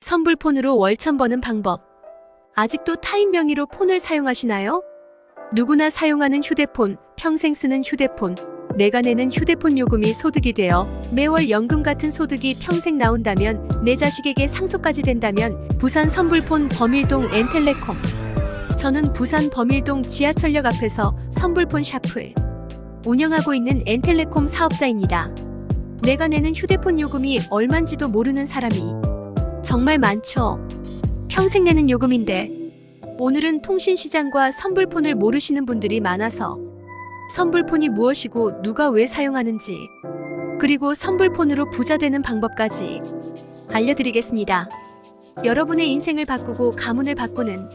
선불폰으로 월천 버는 방법. 아직도 타인 명의로 폰을 사용하시나요? 누구나 사용하는 휴대폰, 평생 쓰는 휴대폰, 내가 내는 휴대폰 요금이 소득이 되어 매월 연금 같은 소득이 평생 나온다면, 내 자식에게 상속까지 된다면 부산 선불폰 범일동 엔텔레콤. 저는 부산 범일동 지하철역 앞에서 선불폰 샵을 운영하고 있는 엔텔레콤 사업자입니다. 내가 내는 휴대폰 요금이 얼만지도 모르는 사람이 정말 많죠. 평생 내는 요금인데. 오늘은 통신시장과 선불폰을 모르시는 분들이 많아서 선불폰이 무엇이고 누가 왜 사용하는지, 그리고 선불폰으로 부자 되는 방법까지 알려드리겠습니다. 여러분의 인생을 바꾸고 가문을 바꾸는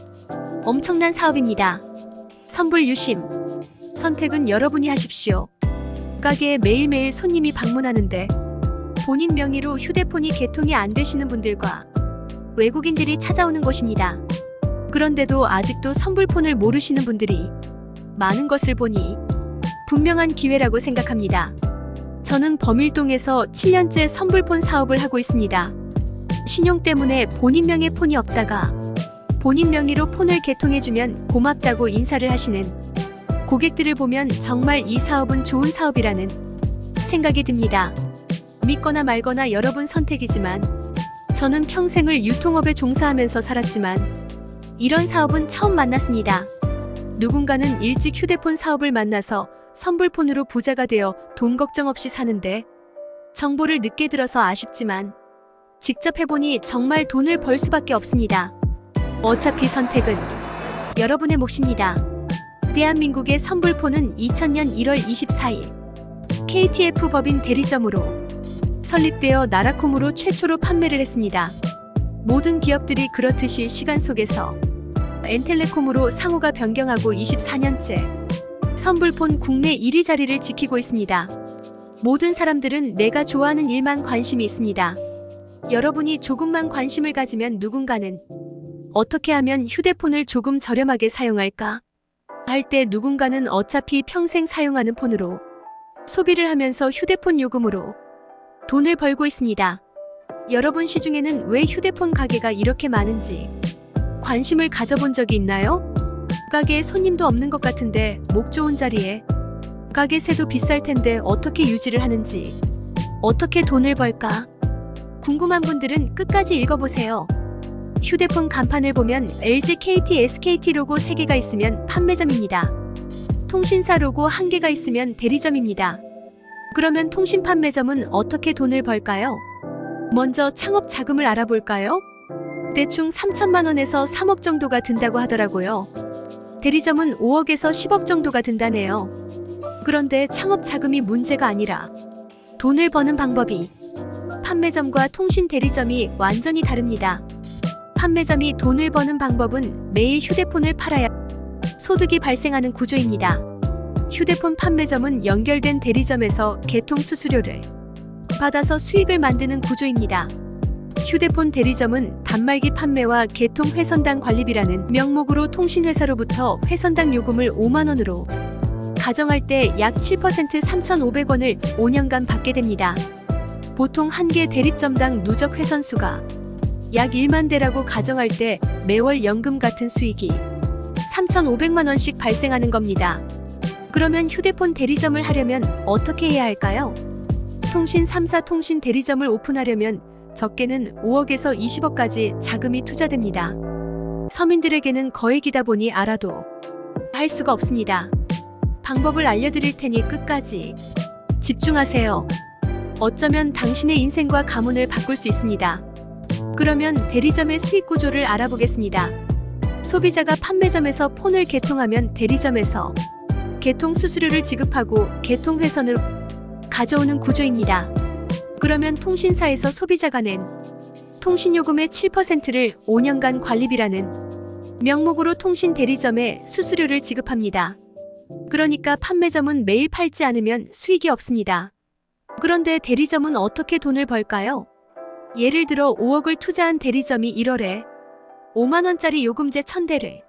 엄청난 사업입니다. 선불유심. 선택은 여러분이 하십시오. 가게에 매일매일 손님이 방문하는데 본인 명의로 휴대폰이 개통이 안 되시는 분들과 외국인들이 찾아오는 곳입니다. 그런데도 아직도 선불폰을 모르시는 분들이 많은 것을 보니 분명한 기회라고 생각합니다. 저는 범일동에서 7년째 선불폰 사업을 하고 있습니다. 신용 때문에 본인 명의 폰이 없다가 본인 명의로 폰을 개통해주면 고맙다고 인사를 하시는 고객들을 보면 정말 이 사업은 좋은 사업이라는 생각이 듭니다. 믿거나 말거나 여러분 선택이지만 저는 평생을 유통업에 종사하면서 살았지만 이런 사업은 처음 만났습니다. 누군가는 일찍 휴대폰 사업을 만나서 선불폰으로 부자가 되어 돈 걱정 없이 사는데, 정보를 늦게 들어서 아쉽지만 직접 해보니 정말 돈을 벌 수밖에 없습니다. 어차피 선택은 여러분의 몫입니다. 대한민국의 선불폰은 2000년 1월 24일 KTF 법인 대리점으로 설립되어 나라콤으로 최초로 판매를 했습니다. 모든 기업들이 그렇듯이 시간 속에서 엔텔레콤으로 상호가 변경하고 24년째 선불폰 국내 1위 자리를 지키고 있습니다. 모든 사람들은 내가 좋아하는 일만 관심이 있습니다. 여러분이 조금만 관심을 가지면 누군가는 어떻게 하면 휴대폰을 조금 저렴하게 사용할까 할 때 누군가는 어차피 평생 사용하는 폰으로 소비를 하면서 휴대폰 요금으로 돈을 벌고 있습니다. 여러분 시중에는 왜 휴대폰 가게가 이렇게 많은지 관심을 가져본 적이 있나요? 가게에 손님도 없는 것 같은데 목 좋은 자리에 가게 세도 비쌀 텐데 어떻게 유지를 하는지, 어떻게 돈을 벌까? 궁금한 분들은 끝까지 읽어보세요. 휴대폰 간판을 보면 LG, KT, SKT 로고 3개가 있으면 판매점입니다. 통신사 로고 1개가 있으면 대리점입니다. 그러면 통신 판매점은 어떻게 돈을 벌까요? 먼저 창업 자금을 알아볼까요? 대충 3천만 원에서 3억 정도가 든다고 하더라고요. 대리점은 5억에서 10억 정도가 든다네요. 그런데 창업 자금이 문제가 아니라 돈을 버는 방법이, 판매점과 통신 대리점이 완전히 다릅니다. 판매점이 돈을 버는 방법은 매일 휴대폰을 팔아야 소득이 발생하는 구조입니다. 휴대폰 판매점은 연결된 대리점에서 개통 수수료를 받아서 수익을 만드는 구조입니다. 휴대폰 대리점은 단말기 판매와 개통 회선당 관리비라는 명목으로 통신회사로부터 회선당 요금을 5만 원으로 가정할 때 약 7% 3,500원을 5년간 받게 됩니다. 보통 한 개 대리점당 누적 회선수가 약 1만 대라고 가정할 때 매월 연금 같은 수익이 3,500만 원씩 발생하는 겁니다. 그러면 휴대폰 대리점을 하려면 어떻게 해야 할까요? 통신 3사 통신 대리점을 오픈하려면 적게는 5억에서 20억까지 자금이 투자됩니다. 서민들에게는 거액이다 보니 알아도 할 수가 없습니다. 방법을 알려드릴 테니 끝까지 집중하세요. 어쩌면 당신의 인생과 가문을 바꿀 수 있습니다. 그러면 대리점의 수익 구조를 알아보겠습니다. 소비자가 판매점에서 폰을 개통하면 대리점에서 개통 수수료를 지급하고 개통 회선을 가져오는 구조입니다. 그러면 통신사에서 소비자가 낸 통신요금의 7%를 5년간 관리비라는 명목으로 통신 대리점에 수수료를 지급합니다. 그러니까 판매점은 매일 팔지 않으면 수익이 없습니다. 그런데 대리점은 어떻게 돈을 벌까요? 예를 들어 5억을 투자한 대리점이 1월에 5만 원짜리 요금제 1000대를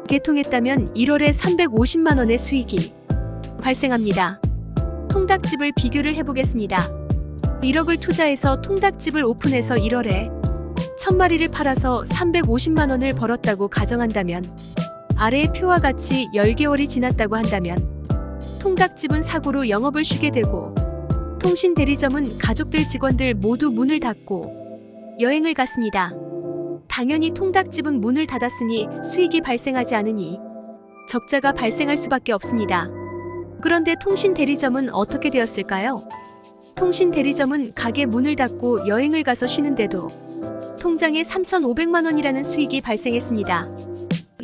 개통했다면 1월에 350만 원의 수익이 발생합니다. 통닭집을 비교를 해보겠습니다. 1억을 투자해서 통닭집을 오픈해서 1월에 1000마리를 팔아서 350만 원을 벌었다고 가정한다면, 아래의 표와 같이 10개월이 지났다고 한다면 통닭집은 사고로 영업을 쉬게 되고, 통신 대리점은 가족들 직원들 모두 문을 닫고 여행을 갔습니다. 당연히 통닭집은 문을 닫았으니 수익이 발생하지 않으니 적자가 발생할 수밖에 없습니다. 그런데 통신 대리점은 어떻게 되었을까요? 통신 대리점은 가게 문을 닫고 여행을 가서 쉬는데도 통장에 3,500만 원이라는 수익이 발생했습니다.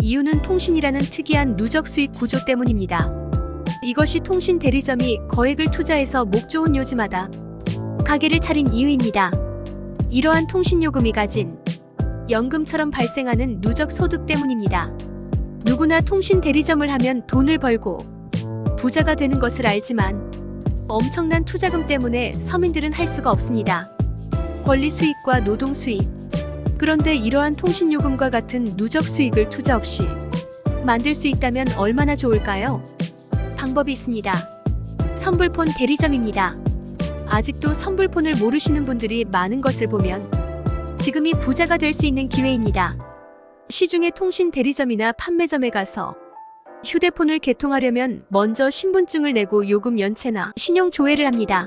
이유는 통신이라는 특이한 누적 수익 구조 때문입니다. 이것이 통신 대리점이 거액을 투자해서 목 좋은 요즘마다 가게를 차린 이유입니다. 이러한 통신요금이 가진 연금처럼 발생하는 누적 소득 때문입니다. 누구나 통신 대리점을 하면 돈을 벌고 부자가 되는 것을 알지만 엄청난 투자금 때문에 서민들은 할 수가 없습니다. 권리 수익과 노동 수익. 그런데 이러한 통신요금과 같은 누적 수익을 투자 없이 만들 수 있다면 얼마나 좋을까요? 방법이 있습니다. 선불폰 대리점입니다. 아직도 선불폰을 모르시는 분들이 많은 것을 보면 지금이 부자가 될 수 있는 기회입니다. 시중의 통신 대리점이나 판매점에 가서 휴대폰을 개통하려면 먼저 신분증을 내고 요금 연체나 신용 조회를 합니다.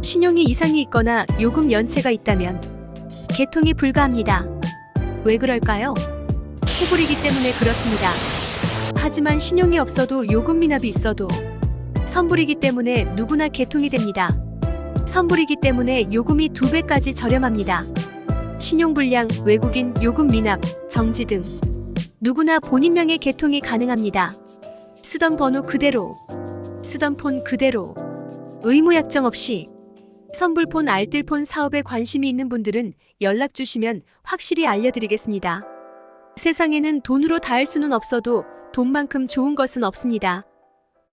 신용이 이상이 있거나 요금 연체가 있다면 개통이 불가합니다. 왜 그럴까요? 호불이기 때문에 그렇습니다. 하지만 신용이 없어도 요금 미납이 있어도 선불이기 때문에 누구나 개통이 됩니다. 선불이기 때문에 요금이 2배까지 저렴합니다. 신용불량, 외국인, 요금 미납, 정지 등 누구나 본인 명의 개통이 가능합니다. 쓰던 번호 그대로, 쓰던 폰 그대로, 의무 약정 없이. 선불폰 알뜰폰 사업에 관심이 있는 분들은 연락 주시면 확실히 알려드리겠습니다. 세상에는 돈으로 다 할 수는 없어도 돈만큼 좋은 것은 없습니다.